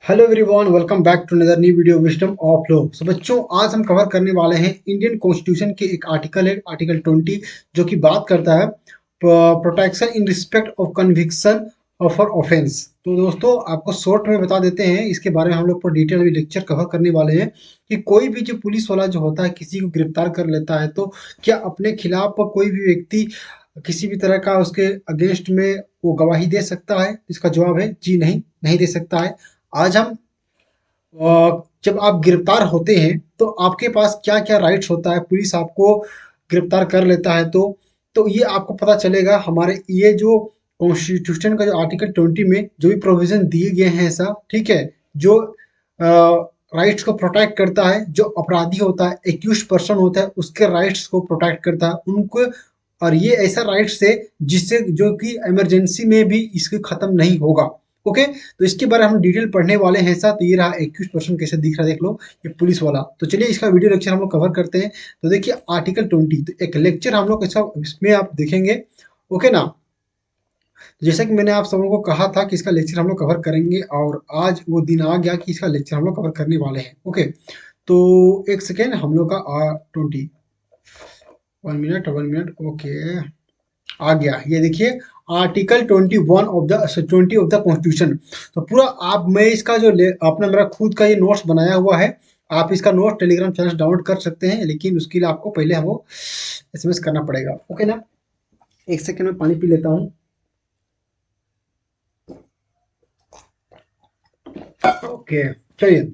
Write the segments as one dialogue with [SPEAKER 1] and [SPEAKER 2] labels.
[SPEAKER 1] Hello everyone, welcome back to another new video wisdom of law. So बच्चों, आज हम cover करने वाले हैं इंडियन कॉन्स्टिट्यूशन के एक आर्टिकल है, आर्टिकल 20, जो कि बात करता है protection in respect of conviction for offence. तो दोस्तों, आपको शॉर्ट में बता देते हैं इसके बारे में। हम लोग पर डिटेल में लेक्चर कवर करने वाले हैं कि कोई भी जो पुलिस वाला जो होता है किसी को गिरफ्तार कर लेता है, तो क्या अपने खिलाफ कोई भी व्यक्ति किसी भी तरह का उसके अगेंस्ट में वो गवाही दे सकता है? इसका जवाब है जी नहीं, नहीं दे सकता है। आज हम जब आप गिरफ्तार होते हैं तो आपके पास क्या क्या राइट्स होता है, पुलिस आपको गिरफ्तार कर लेता है तो ये आपको पता चलेगा। हमारे ये जो कॉन्स्टिट्यूशन का जो आर्टिकल 20 में जो भी प्रोविजन दिए गए हैं, ऐसा ठीक है, जो राइट्स को प्रोटेक्ट करता है, जो अपराधी होता है, एक्यूज पर्सन होता है, उसके राइट्स को प्रोटेक्ट करता है उनको। और ये ऐसा राइट्स है जिससे जो कि इमरजेंसी में भी इसके खत्म नहीं होगा। ओके, तो इसके बारे में हम डिटेल पढ़ने वाले हैं साथ। ये रहा एक्यूज पर्सन कैसे दिख रहा है, देख लो, ये पुलिस वाला। तो चलिए इसका वीडियो लेक्चर हम लोग कवर करते हैं। तो देखिए आर्टिकल 20, तो एक लेक्चर हम लोग इसमें आप देखेंगे। ओके ना, तो जैसा कि मैंने आप सबों को कहा था कि इसका लेक्चर हम लोग कवर करेंगे, और आज वो दिन आ गया कि इसका लेक्चर हम लोग कवर करने वाले हैं। ओके, तो एक सेकेंड, हम लोग का 20, 1 मिनट ओके, आ गया। ये देखिए आर्टिकल 21 ऑफ द कॉन्स्टिट्यूशन। तो पूरा आप, मैं इसका जो अपना मेरा खुद का ये नोट्स बनाया हुआ है। आप इसका नोट टेलीग्राम चैनल से डाउनलोड कर सकते हैं, लेकिन उसके लिए आपको पहले वो एसएमएस करना पड़ेगा। ओके ना, एक सेकेंड में पानी पी लेता हूँ। ओके, चलिए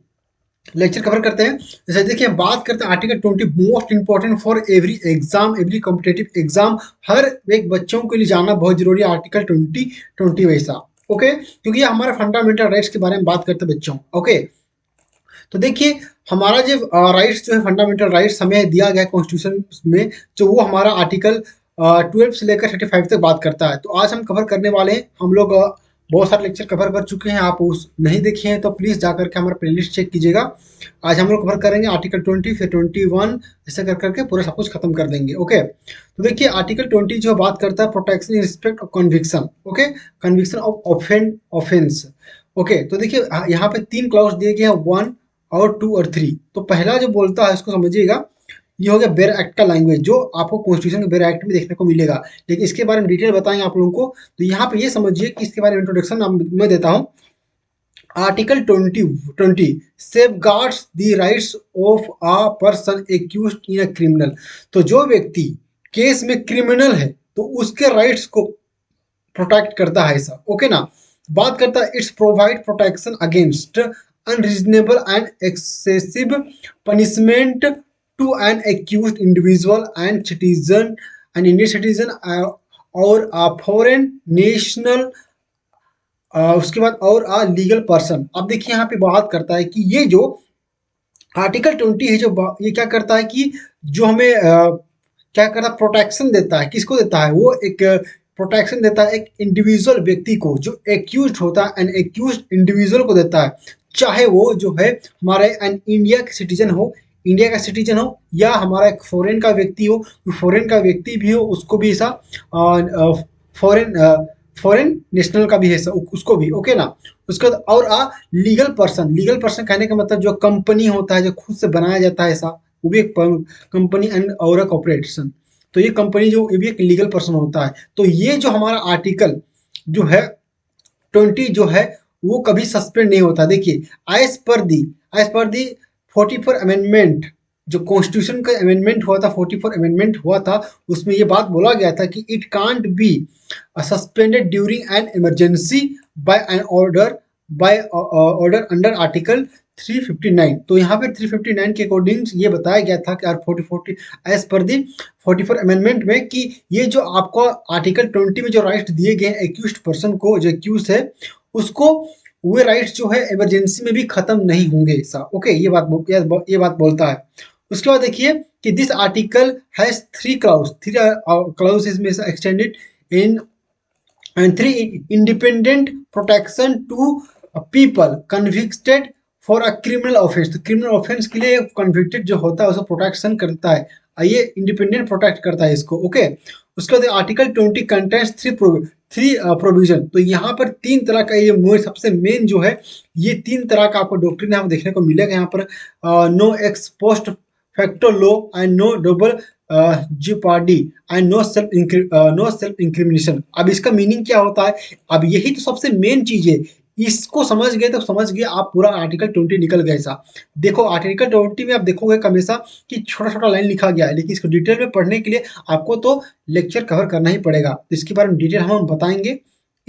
[SPEAKER 1] लेक्चर कवर करते हैं। जैसे देखिए, बात करते हैं article 20, most important for every exam, every competitive exam. हर एक बच्चों के लिए जानना बहुत जरूरी है आर्टिकल 20 वैसा। ओके, क्योंकि ये हमारे फंडामेंटल राइट्स के बारे में बात करते हैं बच्चों। ओके, तो देखिए हमारा जो राइट्स जो है, फंडामेंटल राइट्स हमें दिया गया है कॉन्स्टिट्यूशन में, जो वो हमारा आर्टिकल 12 से लेकर 35 तक बात करता है। तो आज हम कवर करने वाले हैं। हम लोग बहुत सारे लेक्चर कवर कर चुके हैं, आप उस नहीं देखे हैं तो प्लीज़ जा करके हमारा प्लेलिस्ट चेक कीजिएगा। आज हम लोग कवर करेंगे आर्टिकल 20, फिर 21, ऐसे कर करके पूरा सब कुछ खत्म कर देंगे। ओके, तो देखिए आर्टिकल 20 जो बात करता है protection in respect of conviction. Okay, conviction of offence. Okay, तो देखिए यहाँ पे 3 क्लॉज दिए गए हैं, 1 और 2 और 3। तो पहला जो बोलता है उसको समझिएगा, ये हो गया बेर एक्ट का लैंग्वेज, जो आपको कॉन्स्टिट्यूशन के बेर एक्ट में देखने को मिलेगा। लेकिन इसके बारे में डिटेल बताएंगे आप लोगों को। तो यहाँ पे ये समझिए कि इसके बारे में इंट्रोडक्शन मैं देता हूँ। Article 20 safeguards the rights of a person accuse in a criminal. तो जो व्यक्ति केस में क्रिमिनल है तो उसके राइट्स को प्रोटेक्ट करता है ऐसा। ओके ना, बात करता है it's provide protection against unreasonable and excessive punishment to an accused individual and citizen, an Indian citizen और फॉरेन नेशनल, उसके बाद और अ लीगल पर्सन। अब देखिए यहाँ पे बात करता है कि ये जो आर्टिकल 20 है, जो ये क्या करता है कि जो हमें क्या करता है, प्रोटेक्शन देता है। किसको देता है? वो एक प्रोटेक्शन देता है एक इंडिविजुअल व्यक्ति को, जो एक्यूज होता है, एन एक्यूज इंडिविजुअल को देता है। चाहे वो जो है हमारे एन इंडिया के सिटीजन हो, इंडिया का सिटीजन हो, या हमारा एक फॉरेन का व्यक्ति हो, फॉरेन का व्यक्ति भी हो, उसको भी ऐसा फॉरेन फॉरेन नेशनल का भी है उसको भी। ओके ना, उसके बाद और लीगल पर्सन। लीगल पर्सन कहने का मतलब जो कंपनी होता है, जो खुद से बनाया जाता है ऐसा, वो भी एक कंपनी एंड और अ कॉर्पोरेशन। तो ये कंपनी जो, ये भी एक लीगल पर्सन होता है। तो ये जो हमारा आर्टिकल जो है 20 जो है, वो कभी सस्पेंड नहीं होता। देखिए एज पर दी 44 अमेंडमेंट, जो कॉन्स्टिट्यूशन का अमेंडमेंट हुआ था, 44 अमेंडमेंट हुआ था, उसमें ये बात बोला गया था कि it can't be suspended during an emergency by an order under article 359। तो यहाँ पे 359 के अकॉर्डिंग ये बताया गया था कि 40 एज पर दी 44 अमेंडमेंट में, कि ये जो आपको आर्टिकल 20 में जो राइट दिए गए हैं एक्यूज्ड पर्सन को, जो एक्यूज है उसको, वो राइट्स जो है इमरजेंसी में भी खत्म नहीं होंगे ऐसा। ओके, ये बात बोलता है। उसके बाद देखिए कि दिस आर्टिकल हैज 3 क्लाउज इसमें extended in and 3 independent protection to people convicted for a criminal offense। तो क्रिमिनल ऑफेंस के लिए कन्विक्टेड जो होता है उसको प्रोटेक्शन करता है। ये इंडिपेंडेंट प्रोटेक्ट करता है इसको। ओके, उसके बाद आर्टिकल 20 कंटेंट्स थ्री प्रोविजन। तो यहाँ पर तीन तरह का ये सबसे मेन जो है, ये तीन तरह का आपको डॉक्ट्रिन यहाँ देखने को मिलेगा। यहाँ पर no ex post facto law and no double jeopardy and no self incrimination. अब इसका मीनिंग क्या होता है? अब यही तो सबसे मेन चीज है। इसको समझ गए तो समझ गए आप, पूरा आर्टिकल 20 निकल गया ऐसा। देखो आर्टिकल 20 में आप देखोगे हमेशा कि छोटा छोटा लाइन लिखा गया है, लेकिन इसको डिटेल में पढ़ने के लिए आपको तो लेक्चर कवर करना ही पड़ेगा। तो इसके बारे में डिटेल हम बताएंगे,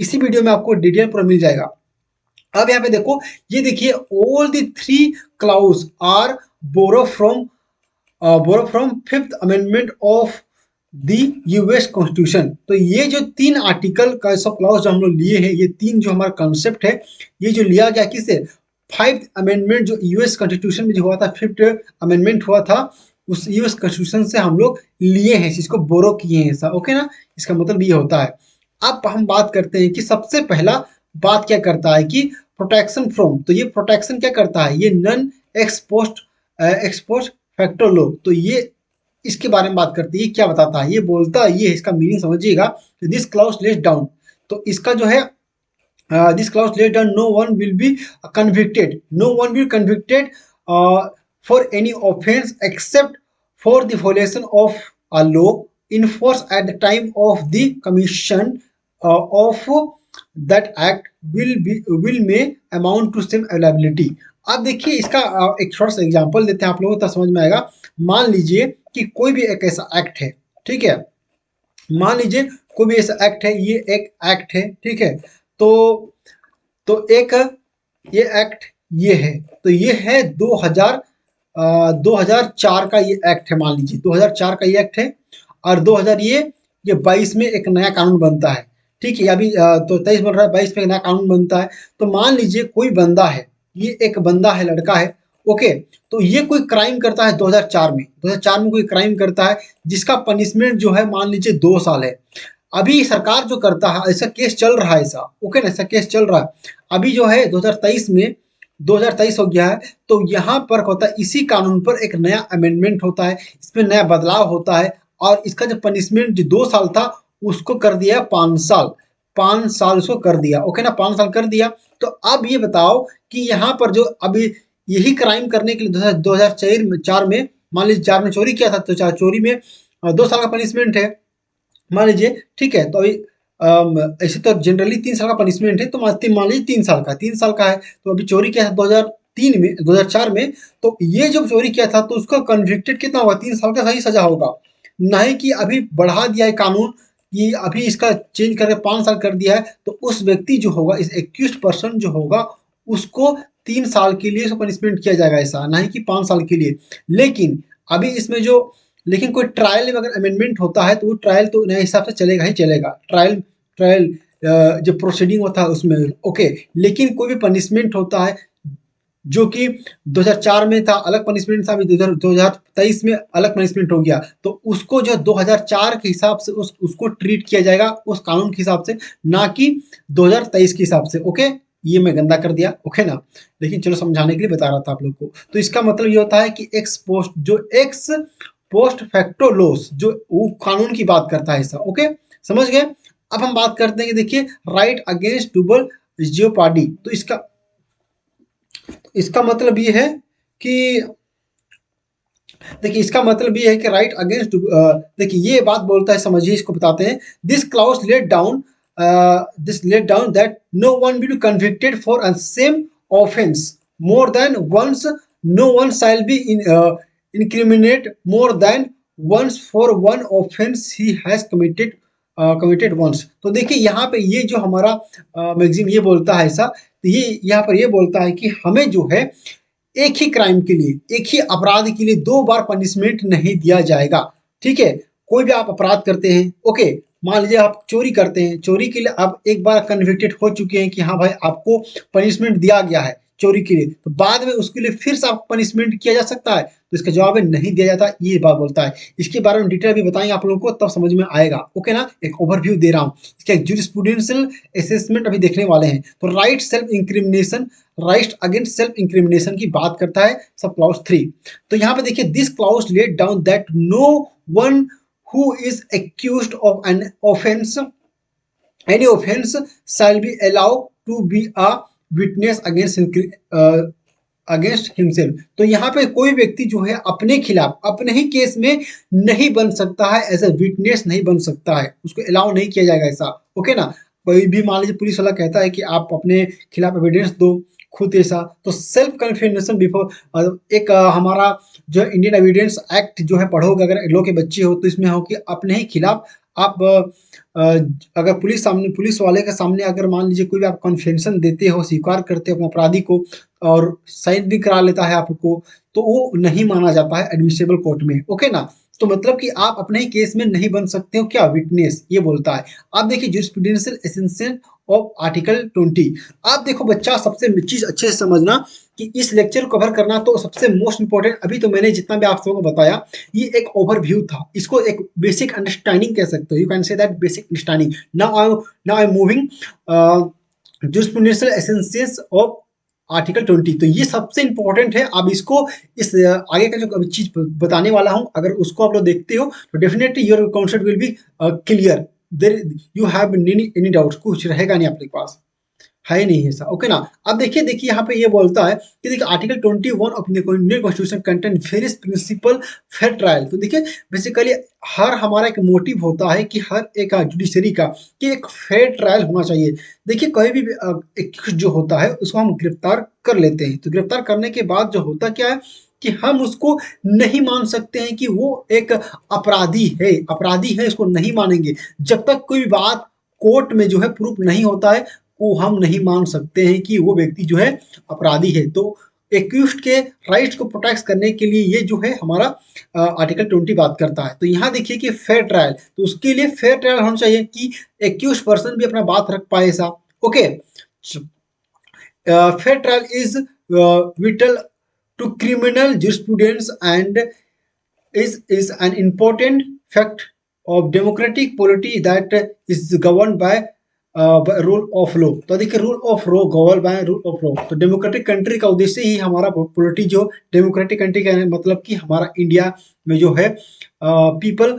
[SPEAKER 1] इसी वीडियो में आपको डिटेल पूरा मिल जाएगा। अब यहाँ पे देखो, ये देखिए all the three clause are borrow from fifth amendment of the US constitution. तो ये जो तीन आर्टिकल का सब क्लॉज जो हम लोग लिए हैं, ये तीन जो हमारा कॉन्सेप्ट है, ये जो लिया गया किससे? फाइव्थ अमेंडमेंट जो यूएस कॉन्स्टिट्यूशन में जो हुआ था, फिफ्थ अमेंडमेंट हुआ था, उस यूएस कॉन्स्टिट्यूशन से हम लोग लिए हैं, इसको बोरो किए हैं ऐसा। ओके ना, इसका मतलब ये होता है। अब हम बात करते हैं कि सबसे पहला बात क्या करता है कि प्रोटेक्शन फ्रॉम। तो ये प्रोटेक्शन क्या करता है? ये नॉन एक्सपोस्ट फैक्टर लो। तो ये इसके बारे में बात करती है, क्या बताता है? ये बोलता है, ये इसका मीनिंग समझिएगा, दिस क्लाउज लेस डाउन। तो इसका जो है this clause lays down, no one will be convicted, no one will convicted for any offence except for the violation of a law in force at the time of the commission of that act will may amount to same availability. अब देखिए इसका एक छोटा सा example देते हैं, आप लोगों को समझ में आएगा। मान लीजिए कि कोई भी एक ऐसा एक्ट है, ठीक है, मान लीजिए कोई भी ऐसा एक्ट है, ये एक एक्ट है, ठीक है। तो एक ये एक्ट ये है, तो ये है 2004 का ये एक्ट है। मान लीजिए 2004 का ये एक्ट है, और 2000 ये 22 में एक नया कानून बनता है, ठीक है। अभी तो 23 बन रहा है, 22 में एक नया कानून बनता है। तो मान लीजिए कोई बंदा है, ये एक बंदा है, लड़का है, ओके। तो ये कोई क्राइम करता है 2004 में कोई क्राइम करता है, जिसका पनिशमेंट जो है मान लीजिए 2 साल है। अभी सरकार जो करता है, ऐसा केस चल रहा है ऐसा, ओके ना, ऐसा केस चल रहा है अभी जो है 2023 में, 2023 हो गया है। तो यहाँ पर होता है, इसी कानून पर एक नया अमेंडमेंट होता है, इसमें नया बदलाव होता है, और इसका जो पनिशमेंट जो 2 साल था, उसको कर दिया 5 साल। 5 साल उसको कर दिया, ओके ना, 5 साल कर दिया। तो अब ये बताओ कि यहाँ पर जो अभी यही क्राइम करने के लिए 2004 में, मान लीजिए 4 में चोरी किया था, तो चोरी में 2 साल का पनिशमेंट है, मान लीजिए, ठीक है। तो अभी ऐसे तो जनरली 3 साल का पनिशमेंट है, तो मान लीजिए 3 साल का, 3 साल का है। तो अभी चोरी किया था 2003 में, 2004 में। तो ये जब चोरी किया था, तो उसका कन्विक्टेड कितना होगा? 3 साल का सही सजा होगा। नहीं कि अभी बढ़ा दिया है कानून, कि अभी इसका चेंज करके 5 साल कर दिया है, तो उस व्यक्ति जो होगा, इस एक्यूज्ड पर्सन जो होगा, उसको 3 साल के लिए पनिशमेंट किया जाएगा, ऐसा नहीं कि 5 साल के लिए। लेकिन अभी इसमें जो, लेकिन कोई ट्रायल में अगर अमेंडमेंट होता है, तो वो ट्रायल तो नए हिसाब से चलेगा ही चलेगा। ट्रायल ट्रायल जो प्रोसीडिंग होता है उसमें, ओके। लेकिन कोई भी पनिशमेंट होता है जो कि 2004 में था, अलग पनिशमेंट था, अभी 2023 में अलग पनिशमेंट हो गया, तो उसको जो 2004 के हिसाब से उसको ट्रीट किया जाएगा, उस कानून के हिसाब से, ना कि 2023 के हिसाब से। ओके, ये मैं गंदा कर दिया, ओके ना, लेकिन चलो समझाने के लिए बता रहा था आप लोग को। तो इसका मतलब ये होता है कि एक्स पोस्ट फैक्टो लॉस, जो वो कानून की बात करता है ऐसा, ओके, समझ गए। अब हम बात करते हैं कि देखिए राइट अगेंस्ट डबल जियोपार्डी। तो इसका मतलब ये है कि, देखिए इसका मतलब ये है कि राइट अगेंस्ट, देखिए ये बात बोलता है, समझिए, इसको बताते हैं। This clause let down that no one will be convicted for a same offence more than once, no one shall be incriminate more than once for one offence he has committed once. तो देखिए यहाँ पे ये जो हमारा magazine ये बोलता है ऐसा, तो ये यहाँ पर ये बोलता है कि हमें जो है एक ही क्राइम के लिए, एक ही अपराध के लिए 2 बार पनिशमेंट नहीं दिया जाएगा, ठीक है। कोई भी आप अपराध करते हैं, ओके, मान लीजिए आप चोरी करते हैं, चोरी के लिए आप एक बार कन्विक्टेड हो चुके हैं कि हाँ भाई आपको पनिशमेंट दिया गया है, चोरी के लिए, तो बाद में उसके लिए फिर से आपको पनिशमेंट किया जा सकता है? तो इसका जवाब है नहीं दिया जाता, ये बात बोलता है। इसके बारे में डिटेल भी बताएंगे आप लोगों को, तब समझ में आएगा। ओके ना, एक ओवरव्यू दे रहा हूँ। इसका एक जूरिस्प्रूडेंशियल असेसमेंट अभी देखने वाले हैं। तो right self incrimination, right against self incrimination की बात करता है सब क्लॉज 3। तो यहाँ पे देखिए, this clause laid down that no one who is accused of an offense, any offense, shall be allowed to be a witness against himself। तो यहाँ पे कोई व्यक्ति जो है अपने खिलाफ अपने ही केस में नहीं बन सकता है, एज ए विटनेस नहीं बन सकता है, उसको अलाउ नहीं किया जाएगा ऐसा। ओके ना, कोई भी मान लीजिए पुलिस वाला कहता है कि आप अपने खिलाफ एविडेंस दो खुद ऐसा, तो सेल्फ कन्फेशन बिफोर एक हमारा जो इंडियन एविडेंस एक्ट जो है पढ़ोगे, अगर लॉ के बच्चे हो तो इसमें हो कि अपने ही खिलाफ आप अगर पुलिस वाले के सामने अगर मान लीजिए कोई भी आप कन्फेशन देते हो, स्वीकार करते हो अपने अपराधी को, और साइन भी करा लेता है आपको, तो वो नहीं माना जाता है एडमिसिबल कोर्ट में। ओके ना, तो मतलब कि आप अपने ही केस में नहीं बन सकते हो क्या विटनेस, ये बोलता है। आप देखिए जूरिस्प्रूडेंशियल एसेंशियल ऑफ आर्टिकल 20। आप देखो बच्चा, सबसे चीज अच्छे से समझना कि इस लेक्चर को कवर करना तो सबसे मोस्ट इंपॉर्टेंट, अभी तो मैंने जितना भी आप सबको बताया ये एक ओवरव्यू था, इसको एक बेसिक अंडरस्टैंडिंग कह सकते हो, you can say that basic understanding. Now I am moving jurisprudential essentials of article 20। तो ये सबसे इंपॉर्टेंट है। अब इसको इस आगे का जो चीज बताने वाला हूं, अगर उसको आप लोग देखते हो तो definitely your concept will be clear, there you have any doubts, कुछ रहेगा नहीं आपके पास, है नहीं ऐसा। ओके ना, अब देखिए देखिए यहाँ पे ये बोलता है कि देखिए article 21 of Indian constitution content various principle fair trial. तो देखिए बेसिकली हर हमारा एक मोटिव होता है कि हर एक जुडिशरी का कि एक फेयर ट्रायल होना चाहिए। देखिए कोई भी एक जो होता है उसको हम गिरफ्तार कर लेते हैं, तो गिरफ्तार करने के बाद जो होता क्या है कि हम उसको नहीं मान सकते हैं कि वो एक अपराधी है, इसको नहीं मानेंगे जब तक कोई बात कोर्ट में जो है प्रूफ नहीं होता है, को हम नहीं मान सकते हैं कि वो व्यक्ति जो है अपराधी है। तो एक्यूज्ड के राइट्स को प्रोटेक्ट करने के लिए ये जो है हमारा आर्टिकल 20 बात करता है। तो यहाँ देखिए कि फेयर ट्रायल, तो उसके लिए फेयर ट्रायल होना चाहिए कि एक्यूज्ड पर्सन भी अपना बात रख पाए ऐसा। Okay, fair trial is vital to criminal jurisprudence and is an important fact of democratic polity that is governed by rule of law. तो देखिए rule of law govern by rule of law. तो democratic country का उद्देश्य ही हमारा polity, जो democratic country का मतलब कि हमारा इंडिया में जो है पीपल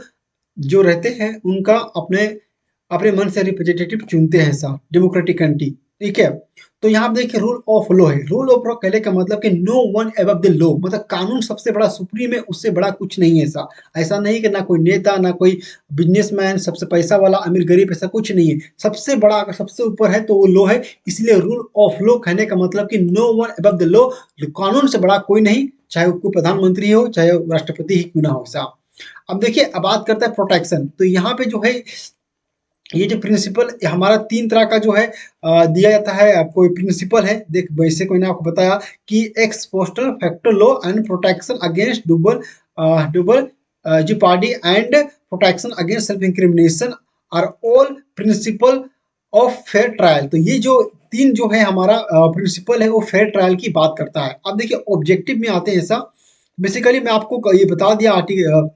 [SPEAKER 1] जो रहते हैं उनका अपने अपने मन से रिप्रेजेंटेटिव चुनते हैं ऐसा डेमोक्रेटिक कंट्री। ठीक है, तो यहाँ पे देखिए रूल ऑफ लॉ है। रूल ऑफ लॉ कहने का मतलब कि no one above the law, मतलब कानून सबसे बड़ा सुप्रीम है, उससे बड़ा कुछ नहीं है ऐसा। ऐसा नहीं कि ना कोई नेता ना कोई बिजनेसमैन, सबसे पैसा वाला अमीर गरीब, ऐसा कुछ नहीं है। सबसे बड़ा अगर सबसे ऊपर है तो वो लॉ है। इसलिए रूल ऑफ लॉ कहने का मतलब कि no one above the law, कानून से बड़ा कोई नहीं, चाहे वो कोई प्रधानमंत्री हो चाहे राष्ट्रपति ही क्यों ना हो ऐसा। अब देखिए अब बात करता है प्रोटेक्शन। तो यहाँ पे जो है ये जो प्रिंसिपल हमारा 3 तरह का जो है दिया जाता है। आपको प्रिंसिपल है, देख वैसे कोई ने आपको बताया कि ex post facto law and protection against double jeopardy and protection against self incrimination are all principle of fair trial. तो ये जो 3 जो है हमारा प्रिंसिपल है वो फेयर ट्रायल की बात करता है। अब देखिए ऑब्जेक्टिव में आते हैं ऐसा। बेसिकली मैं आपको ये बता दिया आर्टिकल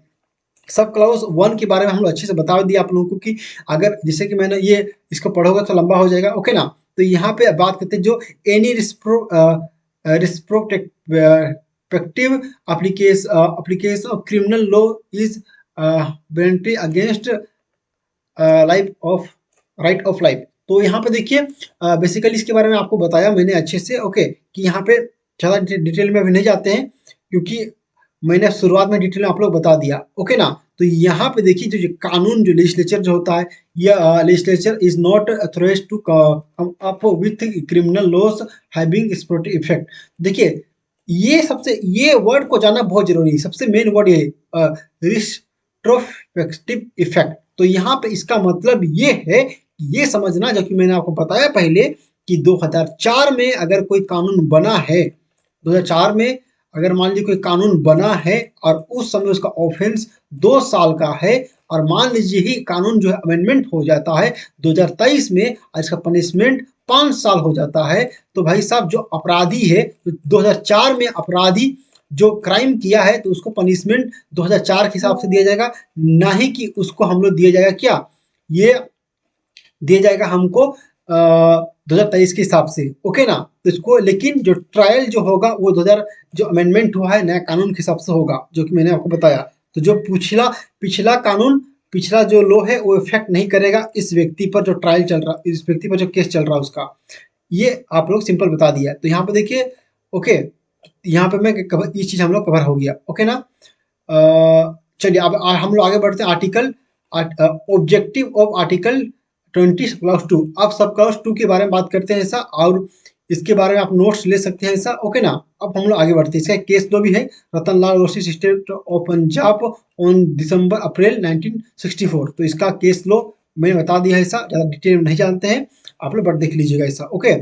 [SPEAKER 1] सब क्लाउज 1 के बारे में हम लोग अच्छे से बता दिया आप लोगों को कि अगर जैसे कि मैंने ये इसको पढ़ोगे तो लंबा हो जाएगा। ओके ना, तो यहाँ पे बात करते हैं जो एनी रिस्प्रोटेक्टिव application of criminal law is voluntary against life of right of life. तो यहाँ पे देखिए बेसिकली इसके बारे में आपको बताया मैंने अच्छे से। ओके, कि यहाँ पे ज़्यादा डिटेल में अभी नहीं जाते हैं क्योंकि मैंने शुरुआत में डिटेल में आप लोग बता दिया। ओके ना, तो यहाँ पे देखिए जो कानून जो लेजिस्लेचर जो होता है, यह legislature is not authorised to come up with criminal laws having स्पोर्टिव इफेक्ट। देखिए ये वर्ड को जानना बहुत जरूरी है। सबसे मेन वर्ड ये रिस्ट्रोस्पेक्टिव इफेक्ट। तो यहाँ पे इसका मतलब ये है, ये समझना जो कि मैंने आपको बताया पहले कि 2004 में अगर कोई कानून बना है, 2004 में अगर मान लीजिए कोई कानून बना है और उस समय उसका ऑफेंस 2 साल का है, और मान लीजिए ही कानून जो है अमेंडमेंट हो जाता है 2023 में, और इसका पनिशमेंट 5 साल हो जाता है तो भाई साहब जो अपराधी है, 2004 में अपराधी जो क्राइम किया है तो उसको पनिशमेंट 2004 के हिसाब से दिया जाएगा, ना ही कि उसको हम लोग दिया जाएगा क्या, ये दिया जाएगा हमको 2023 के हिसाब से। ओके ना, तो इसको लेकिन जो ट्रायल जो होगा वो 2000 जो अमेंडमेंट हुआ है नया कानून के हिसाब से होगा, जो कि मैंने आपको बताया। तो जो पिछला पिछला कानून, पिछला जो लॉ है वो इफेक्ट नहीं करेगा इस व्यक्ति पर जो ट्रायल चल रहा, इस व्यक्ति पर जो केस चल रहा है उसका। ये आप लोग सिंपल बता दिया। तो यहाँ पे देखिए, ओके, यहाँ पे मैं कवर, ये चीज हम लोग कवर हो गया। ओके ना, चलिए अब हम लोग आगे बढ़ते हैं। Article objective of article 20 class 2। अब सब क्लास 2 के बारे में बात करते हैं ऐसा, और इसके बारे में आप नोट्स ले सकते हैं ऐसा। ओके ना, अब हम लोग आगे बढ़ते हैं। इसका केस दो भी है, Ratan Lal versus state of Punjab on December April 1964। तो इसका केस लो मैंने बता दिया है ऐसा, ज़्यादा डिटेल में नहीं जानते हैं, आप लोग बट देख लीजिएगा ऐसा। ओके,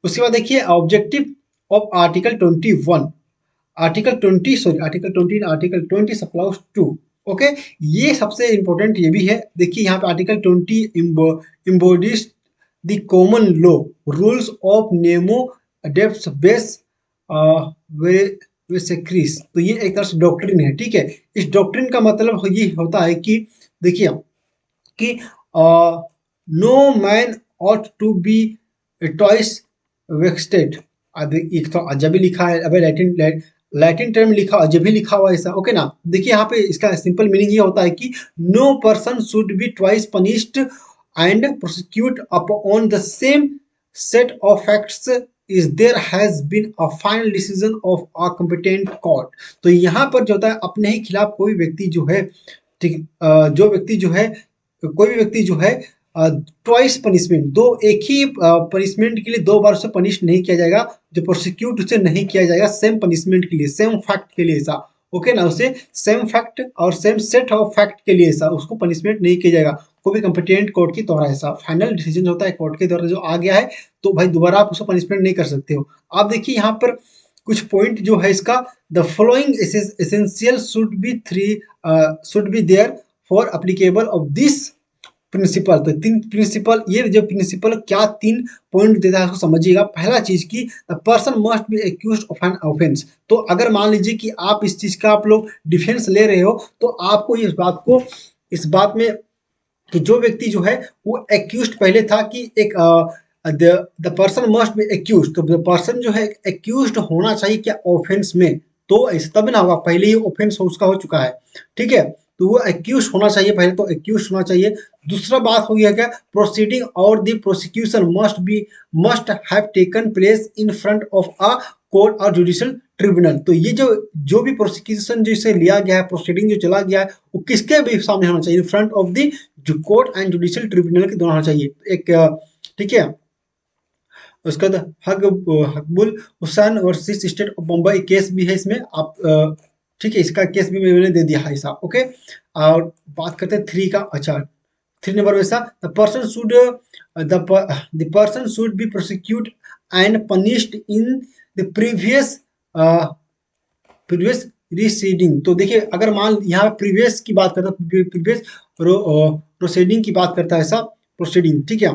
[SPEAKER 1] उसके बाद देखिए ऑब्जेक्टिव ऑफ आर्टिकल 21, आर्टिकल 20 सब क्लास 2। ओके, ये सबसे इंपॉर्टेंट ये भी है। देखिए यहाँ पे article 20 embodies the common law rules of नेमो डेप्थ बेस वेसेक्रिस। तो ये एक तरह से डॉक्ट्रिन है, ठीक है। इस डॉक्ट्रिन का मतलब ये होता है कि देखिए कि no man ought to be twice vexed. अब एक तो अजब ही लिखा है, अबे लैटिन लैटिन टर्म लिखा, अजब ही लिखा हुआ ऐसा। ओके ना, देखिए यहाँ पे इसका सिंपल मीनिंग ये होता है कि no person should be twice punished and prosecute upon the same set of facts is there has been a final decision of a competent court. तो यहाँ पर जो होता है अपने ही खिलाफ कोई व्यक्ति जो है, ठीक, जो व्यक्ति जो है, कोई भी व्यक्ति जो है ट्वाइस पनिशमेंट, दो एक ही पनिशमेंट के लिए दो बार उसे पनिश नहीं किया जाएगा, जो प्रोसिक्यूट उसे नहीं किया जाएगा सेम पनिशमेंट के लिए, सेम फैक्ट के लिए ऐसा। ओके ना, उसे सेम फैक्ट और सेम सेट ऑफ फैक्ट के लिए ऐसा उसको पनिशमेंट नहीं किया जाएगा कोई भी कंपिटेंट कोर्ट के द्वारा। ऐसा फाइनल डिसीजन होता है कोर्ट के द्वारा जो आ गया है, तो भाई दोबारा आप उसको पनिशमेंट नहीं कर सकते हो। आप देखिए यहाँ पर कुछ पॉइंट जो है इसका, the following essential should be there for applicable of this principle. तो तीन प्रिंसिपल, ये जो प्रिंसिपल क्या तीन पॉइंट देता है उसको समझिएगा। पहला चीज की the person must be accused of an offence. तो अगर मान लीजिए कि आप इस चीज का आप लोग डिफेंस ले रहे हो, तो आपको इस बात में कि जो व्यक्ति जो है वो एक्यूज्ड पहले था कि एक the person must be accused, तो द पर्सन जो है एक्यूज्ड होना चाहिए क्या ऑफेंस में, तो ऐसा तब ना होगा, पहले ही ऑफेंस उसका हो चुका है, ठीक है। तो वो एक्यूज होना चाहिए, पहले तो एक्यूज होना चाहिए। दूसरा बात हो गया क्या, प्रोसीडिंग और the prosecution must have taken place in front of a court और जुडिशियल ट्रिब्यूनल। तो ये जो भी प्रोसिक्यूशन जिसे लिया गया है, प्रोसीडिंग जो चला गया है, वो किसके भी सामने होना चाहिए, फ्रंट ऑफ द जो कोर्ट एंड जुडिशियल ट्रिब्यूनल के दोनों होना चाहिए। एक ठीक है, उसका Maqbool Hussain versus state of Bombay case भी है इसमें, आप ठीक है, इसका केस भी मैंने दे दिया है ऐसा। ओके, और बात करते हैं 3 का। अच्छा, 3 नंबर वैसा, the person should B prosecute and punished in the previous receding. तो देखिए अगर मान यहाँ प्रीवियस की बात करता है, प्रीवियस प्रोसीडिंग की बात करता है ऐसा, प्रोसीडिंग, ठीक है,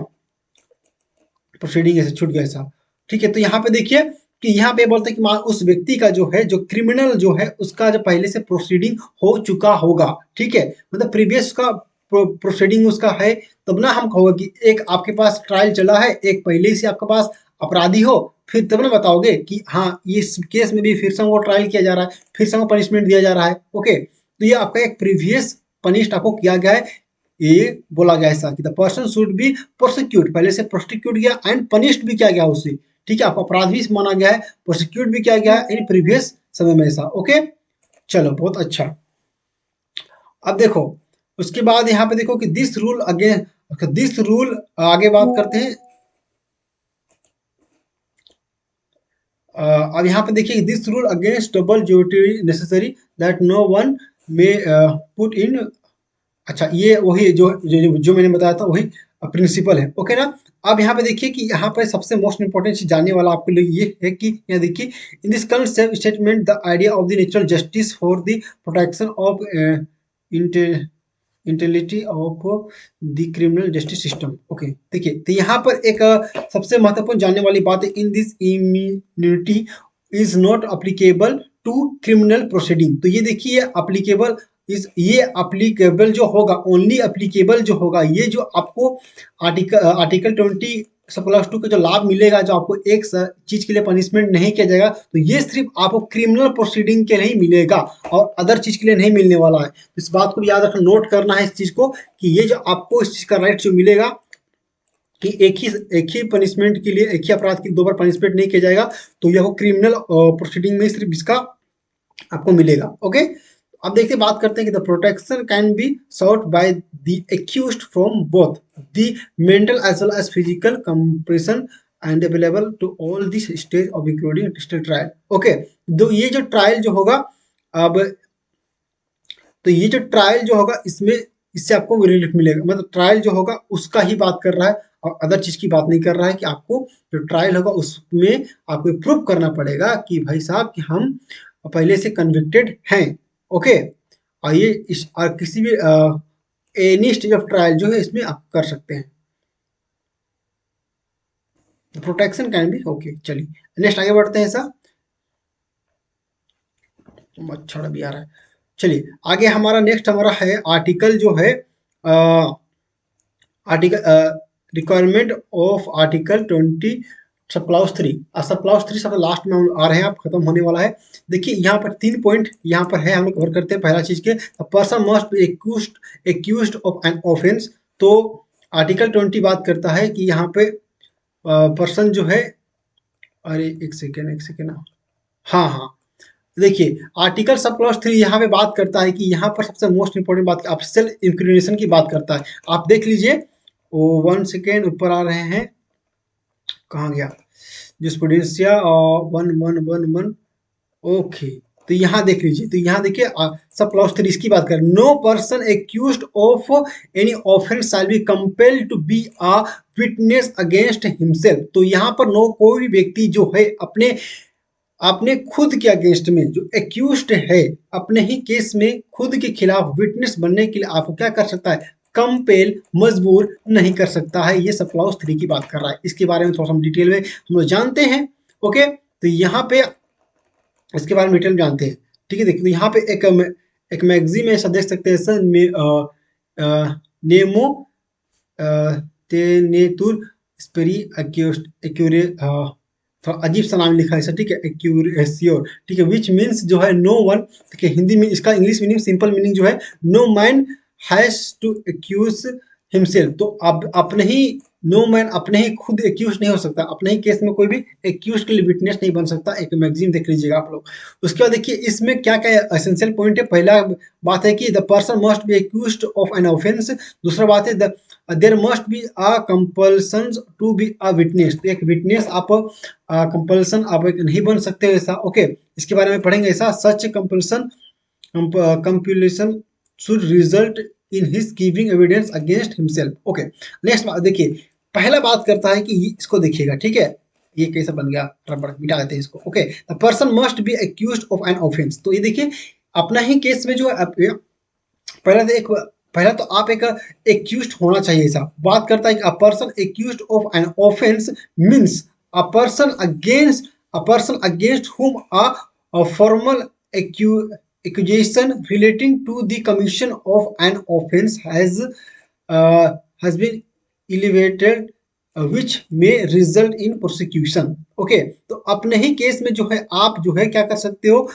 [SPEAKER 1] प्रोसीडिंग ऐसे छूट गया ऐसा, ठीक है। तो यहाँ पे देखिए कि यहाँ पे बोलते हैं कि उस व्यक्ति का जो है, जो क्रिमिनल जो है उसका जो पहले से प्रोसीडिंग हो चुका होगा, ठीक है, मतलब प्रीवियस का प्रोसीडिंग उसका है, तब ना हम कहोगे कि एक आपके पास ट्रायल चला है, एक पहले से आपके पास अपराधी हो, फिर तब ना बताओगे कि हाँ ये इस केस में भी फिर से हमको ट्रायल किया जा रहा है, फिर से हमको पनिशमेंट दिया जा रहा है। ओके, तो ये आपका एक प्रीवियस पनिश्ड आपको किया गया है, ये बोला गया ऐसा कि the person should B prosecute, पहले से प्रोसिक्यूट किया एंड पनिश्ड भी किया गया उसे, ठीक है, आपको अपराध भी माना गया है, प्रोसिक्यूट भी किया गया है इन प्रीवियस समय में ऐसा। ओके, चलो बहुत अच्छा। अब देखो उसके बाद यहाँ पे देखो कि this rule again, this rule आगे बात करते हैं। अब यहाँ पे देखिए this rule against double duty necessary that no one may put in. अच्छा, ये वही जो मैंने बताया था वही प्रिंसिपल है। ओके ना, अब यहाँ पे देखिए कि यहाँ पे सबसे मोस्ट इंपॉर्टेंट चीज जानने वाला आपके लिए ये है कि यहाँ देखिए in this concept statement the idea of the natural justice for the protection of integrity of the criminal justice system. Okay, देखिए तो यहाँ पर एक सबसे महत्वपूर्ण जानने वाली बात है, in this immunity is not applicable to criminal proceeding. तो ये देखिए अप्लीकेबल इस ये अप्लीकेबल जो होगा, ओनली अप्लीकेबल जो होगा, ये जो आपको आर्टिकल 20 प्लस 2 का जो लाभ मिलेगा, जो आपको एक चीज के लिए पनिशमेंट नहीं किया जाएगा, तो ये सिर्फ आपको क्रिमिनल प्रोसीडिंग के लिए ही मिलेगा और अदर चीज के लिए नहीं मिलने वाला है। तो इस बात को भी याद रखना, नोट करना है इस चीज को कि ये जो आपको इस चीज का राइट जो मिलेगा कि एक ही पनिशमेंट के लिए, एक ही अपराध की दो बार पनिशमेंट नहीं किया जाएगा, तो यह क्रिमिनल प्रोसीडिंग में सिर्फ इसका आपको मिलेगा। ओके, अब देखिए बात करते हैं कि the protection can be sought by the accused from both the mental as well as physical compression and available to all this stage of including digital trial. Okay, तो ये जो ट्रायल जो होगा, अब तो ये जो ट्रायल जो होगा इसमें इससे आपको रिलीफ मिलेगा, मतलब ट्रायल जो होगा उसका ही बात कर रहा है और अदर चीज की बात नहीं कर रहा है कि आपको जो ट्रायल होगा उसमें आपको प्रूव करना पड़ेगा कि भाई साहब कि हम पहले से कन्विक्टेड हैं। ओके, और ये इस और किसी भी एनी स्टेज ऑफ ट्रायल जो है इसमें आप कर सकते हैं, प्रोटेक्शन कैन बी। ओके, चलिए नेक्स्ट आगे बढ़ते हैं। ऐसा मच्छर भी आ रहा है। चलिए आगे हमारा नेक्स्ट हमारा है आर्टिकल जो है आर्टिकल रिक्वायरमेंट ऑफ आर्टिकल 20 सब क्लाउज 3। सब क्लाउज 3 सब लास्ट में हम आ रहे हैं, आप खत्म होने वाला है। देखिए यहाँ पर 3 पॉइंट यहाँ पर है, हम लोग कवर करते हैं। पहला चीज के person must be accused of an offence. तो आर्टिकल 20 बात करता है कि यहाँ पे पर्सन जो है, अरे एक सेकेंड, हाँ हाँ, देखिए आर्टिकल सब क्लॉज 3 यहाँ पे बात करता है कि यहाँ पर सबसे मोस्ट इंपोर्टेंट बात आप सेल्फ इंक्रिमिनेशन की बात करता है। आप देख लीजिए, वो 1 सेकेंड ऊपर आ रहे हैं, कहाँ गया जुस्प्रूडेंसिया 1111। ओके, तो यहाँ देख लीजिए, तो यहाँ देखिए सब क्लॉज 3 इसकी बात करें, no person accused of any offence shall be compelled to be a witness against himself. तो यहाँ पर नो कोई भी व्यक्ति जो है अपने अपने खुद के अगेंस्ट में जो एक्यूज्ड है, अपने ही केस में खुद के खिलाफ विटनेस बनने के लिए आपको क्या कर सकता है, कंपेल, मजबूर नहीं कर सकता है। ये सब क्लॉज 3 की बात कर रहा है, इसके बारे में थोड़ा सा हम डिटेल में हम लोग जानते हैं। ओके, तो यहाँ पे इसके बारे में डिटेल जानते हैं। ठीक है, देखिए यहाँ पे एक मैगजीन में ऐसा देख सकते हैं सर, नेमो तेनेतुर स्पेरी एक्यूरे, थोड़ा अजीब सा नाम लिखा है सर, ठीक है, एक्यूरेसियोर, ठीक है, विच मीन्स जो है नो वन। ठीक है, हिंदी में इसका इंग्लिश मीनिंग, सिंपल मीनिंग जो है, no man has to accuse himself. तो अब अपने ही नो मैन अपने ही खुद एक्यूज नहीं हो सकता, अपने ही केस में कोई भी एक्यूज के लिए विटनेस नहीं बन सकता। एक मैगजीन देख लीजिएगा आप लोग। उसके बाद देखिए इसमें क्या क्या एसेंशियल पॉइंट है। पहला बात है कि the person must be accused of an offence. दूसरा बात है there must be a compulsion to be a witness. तो एक विटनेस आप कंपल्सन आप एक नहीं बन सकते हो ऐसा। ओके, इसके बारे में पढ़ेंगे। ऐसा such compulsion compulsion should result in his giving evidence against himself. Okay, next देखिए, पहला बात करता है कि इसको देखिएगा, ठीक है, ये कैसा बन गया, रबड़ मिटा देते हैं इसको। Okay, the person must be accused of an offence. तो ये देखिए अपना ही केस में जो है, पहला तो आप एक एक्यूज्ड होना चाहिए। ऐसा बात करता है कि a person accused of an offence means a person against हुम a formal accusation relating to the commission of an offense has been elevated, which may result in prosecution। Okay, तो अपने ही केस में जो है आप जो है क्या कर सकते हो,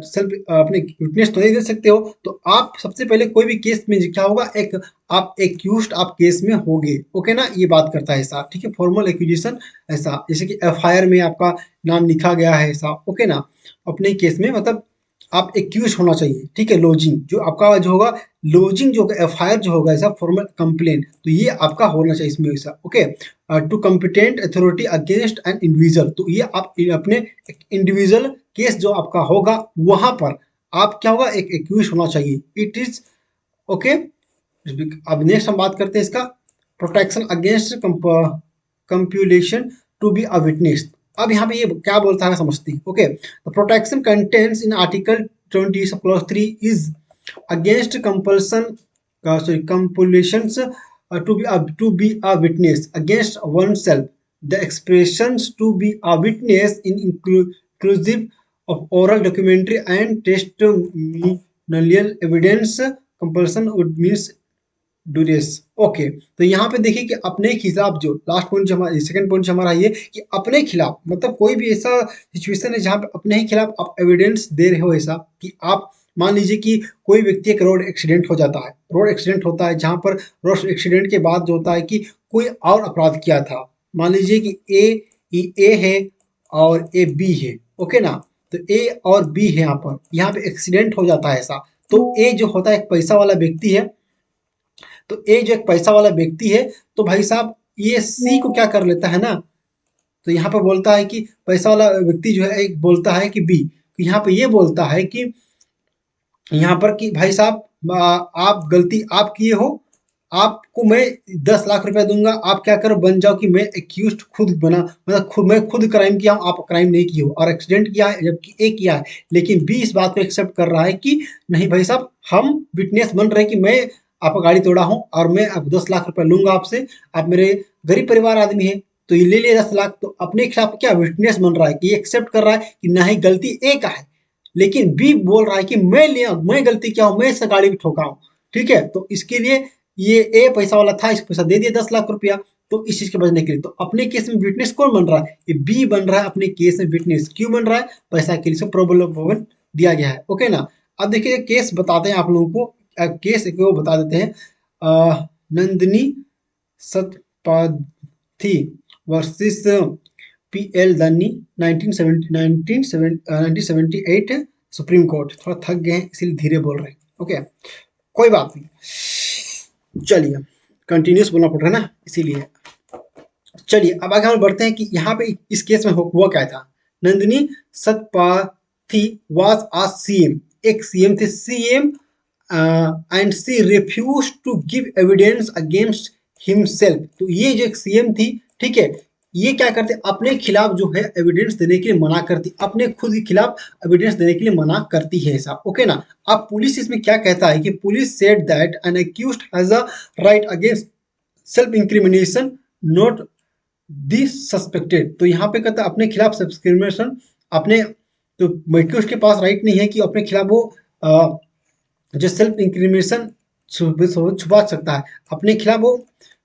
[SPEAKER 1] सेल्फ अपने विटनेस तो नहीं दे सकते हो, तो आप सबसे पहले कोई भी केस में क्या होगा, एक आप एक्यूज्ड आप केस में होगे। ओके ना, ये बात करता है ऐसा, ठीक है, फॉर्मल एक्यूजेशन ऐसा, जैसे कि एफआईआर में आपका नाम लिखा गया है ऐसा। ओके ना, अपने केस में मतलब आप एक्यूज होना चाहिए। ठीक है, लॉजिंग जो आपका जो होगा, लॉजिंग जो एफआईआर जो होगा ऐसा फॉर्मल कंप्लेन, तो ये आपका होना चाहिए इसमें ऐसा। Okay, to competent authority against an individual, तो ये आप अपने इंडिविजुअल केस जो आपका होगा वहां पर आप क्या होगा, एक एक्यूज होना चाहिए। It is okay. अब नेक्स्ट हम बात करते हैं इसका protection against compulsion to be a witness. अब यहाँ पे ये क्या बोलता है समझती। Okay, the protection contents in article 20 sub clause 3 is against compulsion sorry compulsions to be a witness against oneself. The expressions to be a witness in inclusive of oral, documentary, and testimonial evidence. Compulsion would means duress. Okay, तो यहाँ पे देखिए कि अपने खिलाफ जो last point हमारा second point हमारा ये कि अपने खिलाफ मतलब कोई भी ऐसा सिचुएशन है जहाँ पे अपने ही खिलाफ आप एविडेंस दे रहे हो, ऐसा कि आप मान लीजिए कि कोई व्यक्ति एक रोड एक्सीडेंट हो जाता है, रोड एक्सीडेंट होता है जहाँ पर रोड एक्सीडेंट के बाद जो होता है कि कोई और अपराध किया था, मान लीजिए कि ए है और ए बी है, ओके ना, तो ए और बी है, यहाँ पे एक्सीडेंट हो जाता है ऐसा, तो ए जो होता है एक पैसा वाला व्यक्ति है, तो ए जो एक पैसा वाला व्यक्ति है, तो भाई साहब ये सी को क्या कर लेता है ना, तो यहाँ पे बोलता है कि पैसा वाला व्यक्ति जो है एक बोलता है कि बी, तो यहाँ पे ये बोलता है कि यहाँ पर कि भाई साहब आप गलती आप किए हो, आपको मैं 10 लाख रुपया दूंगा, आप क्या करो बन जाओ कि मैं एक्यूज खुद बना, मतलब मैं खुद क्राइम किया हूँ, आप क्राइम नहीं किए हो और एक्सीडेंट किया है जबकि ए किया है, लेकिन बी इस बात को एक्सेप्ट कर रहा है कि नहीं भाई साहब हम विटनेस बन रहे हैं कि मैं आपका गाड़ी तोड़ा हूँ और मैं अब 10 लाख रुपया लूंगा आपसे, आप मेरे गरीब परिवार आदमी है, तो ये ले लिया 10 लाख, तो अपने खिलाफ क्या विटनेस बन रहा है कि ये एक्सेप्ट कर रहा है कि ना ही गलती ए का है, लेकिन बी बोल रहा है कि मैं गलती क्या हूं, मैं इस गाड़ी भी ठोका हूं, ठीक है, तो इसके लिए ये ए पैसा वाला था, इसको पैसा दे दिया 10 लाख रुपया, तो इस चीज के बचने के लिए, तो अपने केस में विटनेस कौन बन रहा है, ये बी बन रहा है अपने केस में विटनेस, क्यों बन रहा है, पैसा के लिए प्रोबेबल दिया गया है, ओके ना। अब देखिए केस बताते हैं आप लोगों को, केस को बता देते हैं, नंदिनी सतपाथी वर्सेस पी एल दानी 1978 सुप्रीम कोर्ट। थोड़ा थक गए हैं इसलिए धीरे बोल रहे हैं, ओके कोई बात नहीं, चलिए कंटिन्यूस बोलना पड़ रहा है ना इसीलिए। चलिए अब आगे हम बढ़ते हैं कि यहाँ पे इस केस में हुआ क्या था। Nandini Satpathy was a CM, एक सीएम थे, CM and she refuse to give evidence against himself, तो ये जो एक सीएम थी, ठीक है, ये क्या करते अपने खिलाफ जो है एविडेंस देने के लिए मना करती, अपने खुद के खिलाफ एविडेंस देने के लिए मना करती है ऐसा, ओके ना। अब पुलिस इसमें क्या कहता है कि police said that N accused has a right against self incrimination not the suspected, तो यहाँ पे कहता है अपने खिलाफ सब्सक्रिमिनेशन, अपने तो एक्यूज्ड के पास राइट नहीं है कि अपने खिलाफ वो जो सेल्फ इंक्रिमिनेशन छुपा सकता है अपने खिलाफ वो,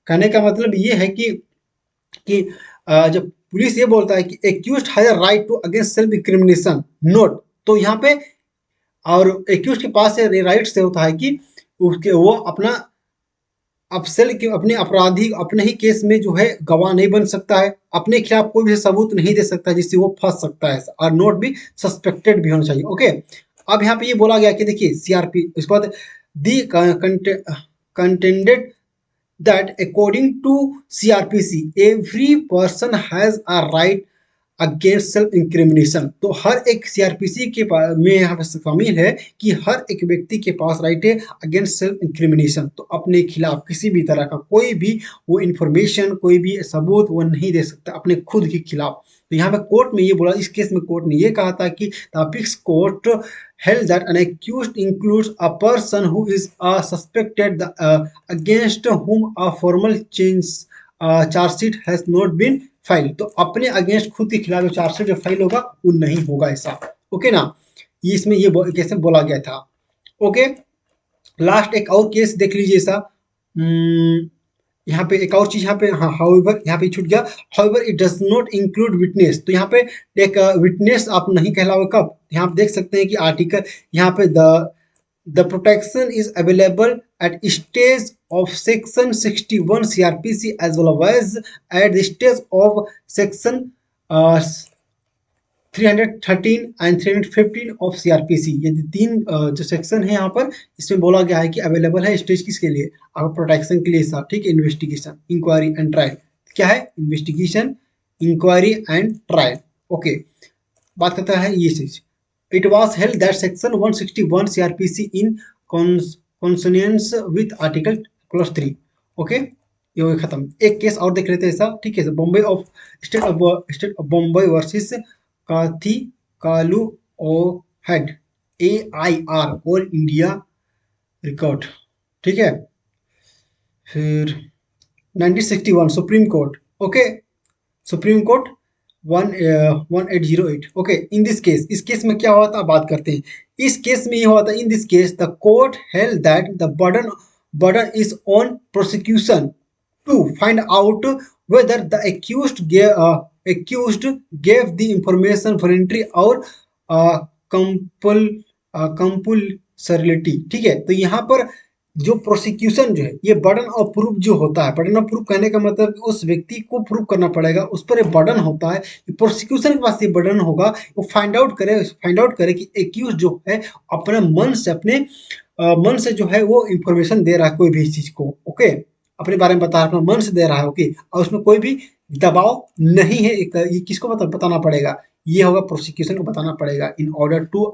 [SPEAKER 1] कहने का मतलब ये है कि जब पुलिस ये बोलता है कि accused has a right to against self incrimination note, तो यहाँ पे और एक्यूज्ड के पास राइट से होता है कि उसके वो अपना अफसल के अपने अपराधी अपने ही केस में जो है गवाह नहीं बन सकता है, अपने खिलाफ कोई भी सबूत नहीं दे सकता जिससे वो फंस सकता है, और नोट भी सस्पेक्टेड भी होना चाहिए, ओके। अब यहाँ पे ये बोला गया कि देखिए सीआरपी उसके बाद the contended that according to CRPC every person has a right against self incrimination, तो हर एक सीआरपीसी के में यहाँ पे शामिल है कि हर एक व्यक्ति के पास राइट है अगेंस्ट सेल्फ इंक्रिमिनेशन, तो अपने खिलाफ किसी भी तरह का कोई भी वो इंफॉर्मेशन कोई भी सबूत वो नहीं दे सकता अपने खुद के खिलाफ। तो यहाँ पे कोर्ट में ये बोला, इस केस में कोर्ट ने ये कहा था कि the apex court held that an accused includes a person who is suspected against whom a formal charge sheet has not been file, तो अपने अगेंस्ट खुद के खिलाफ जो चार्जशीट जो फाइल होगा वो नहीं होगा ऐसा, ओके ना, ये इसमें ये कैसे बोला गया था, ओके। लास्ट एक और केस देख लीजिए ऐसा, यहाँ पे एक और चीज यहाँ पे, हाँ हाउएवर यहाँ पे छूट गया, however it does not include witness, तो यहाँ पे एक विटनेस आप नहीं कहलाओगे कब, यहाँ आप देख सकते हैं कि आर्टिकल यहाँ पे the protection is available at stage of section 61 CRPC as well as at the stage of section 313 and 315 of CrPC, ये तीन जो सेक्शन है यहाँ पर इसमें बोला गया है कि अवेलेबल है स्टेज किसके लिए, आपको प्रोटेक्शन के लिए साहब, ठीक है, इन्वेस्टिगेशन इंक्वायरी एंड ट्रायल, क्या है investigation inquiry and trial, okay. बात करता है ये चीज, it was held that section 161 CRPC in consonance with article clause 3, okay ये हो गया खत्म। एक केस और देख लेते हैं ऐसा, ठीक है, Bombay of state of Bombay versus काथी कालू ओ हेड AIR और इंडिया रिकॉर्ड, ठीक है। फिर 1961 supreme court, okay, supreme court 1808, okay. In this case, इस केस में क्या हुआ था बात करते हैं। इस केस में ये हुआ था, in this case the court held that the burden is on prosecution to find out whether the accused gave the information voluntary or compul compulsorily, ठीक है। तो यहाँ पर जो प्रोसिक्यूशन जो है, ये बर्डन ऑफ प्रूफ जो होता है, बर्डन ऑफ प्रूफ कहने का मतलब उस व्यक्ति को प्रूफ करना पड़ेगा, उस पर एक बर्डन होता है। प्रोसिक्यूशन के पास ये बर्डन होगा, वो फाइंड आउट करे कि एक्यूज जो है अपने मन से, अपने मन से जो है वो इंफॉर्मेशन दे रहा है कोई भी चीज को, ओके, अपने बारे में बता रहा है, अपने मन से दे रहा है, ओके, और उसमें कोई भी दबाव नहीं है। ये किसको बताना पड़ेगा, ये होगा प्रोसिक्यूशन को बताना पड़ेगा। In order to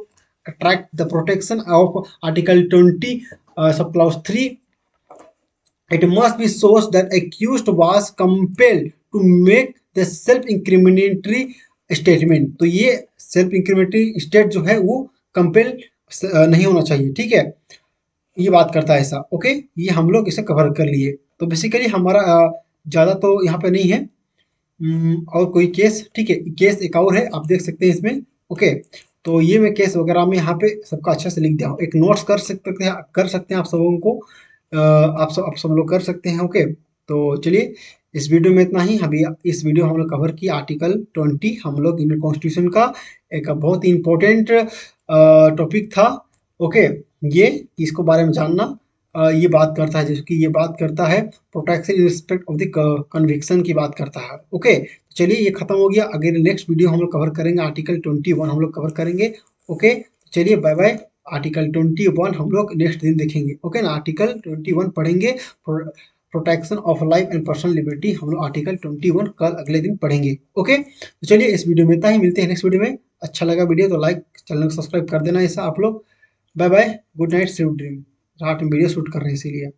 [SPEAKER 1] attract the protection of article 20 sub clause 3, it must be shows that accused was compelled to make the self incriminatory statement। तो ये सेल्फ इंक्रीमेटरी स्टेट जो है वो कंपेल नहीं होना चाहिए, ठीक है। ये बात करता है ऐसा, ओके। ये हम लोग इसे कवर कर लिए। तो बेसिकली हमारा ज़्यादा तो यहाँ पे नहीं है। और कोई केस, ठीक है, केस एक और है, आप देख सकते हैं इसमें, ओके। तो ये मैं केस वगैरह में यहाँ पे सबका अच्छा से लिख दिया हूँ, एक नोट्स कर सकते हैं आप सबों को, आप सब लोग कर सकते हैं, ओके। तो चलिए, इस वीडियो में इतना ही। अभी इस वीडियो हम लोग कवर किया आर्टिकल 20, हम लोग इंडियन कॉन्स्टिट्यूशन का एक बहुत ही इंपॉर्टेंट टॉपिक था, ओके। ये इसको बारे में जानना, ये बात करता है, जैसे कि ये बात करता है protection in respect of the conviction की बात करता है, ओके। चलिए, ये खत्म हो गया। अगर नेक्स्ट वीडियो हम लोग कवर करेंगे आर्टिकल 21, हम लोग कवर करेंगे, ओके। चलिए, बाय बाय। आर्टिकल 21 हम लोग नेक्स्ट दिन देखेंगे, ओके ना। आर्टिकल 21 पढ़ेंगे, protection of life and personal liberty, हम लोग आर्टिकल 21 कल अगले दिन पढ़ेंगे, ओके। तो चलिए, इस वीडियो में इतना ही, मिलते हैं नेक्स्ट वीडियो में। अच्छा लगा वीडियो तो लाइक, चैनल को सब्सक्राइब कर देना ऐसा आप लोग। Bye bye, good night, sweet dream. रात में वीडियो शूट कर रहे हैं इसीलिए।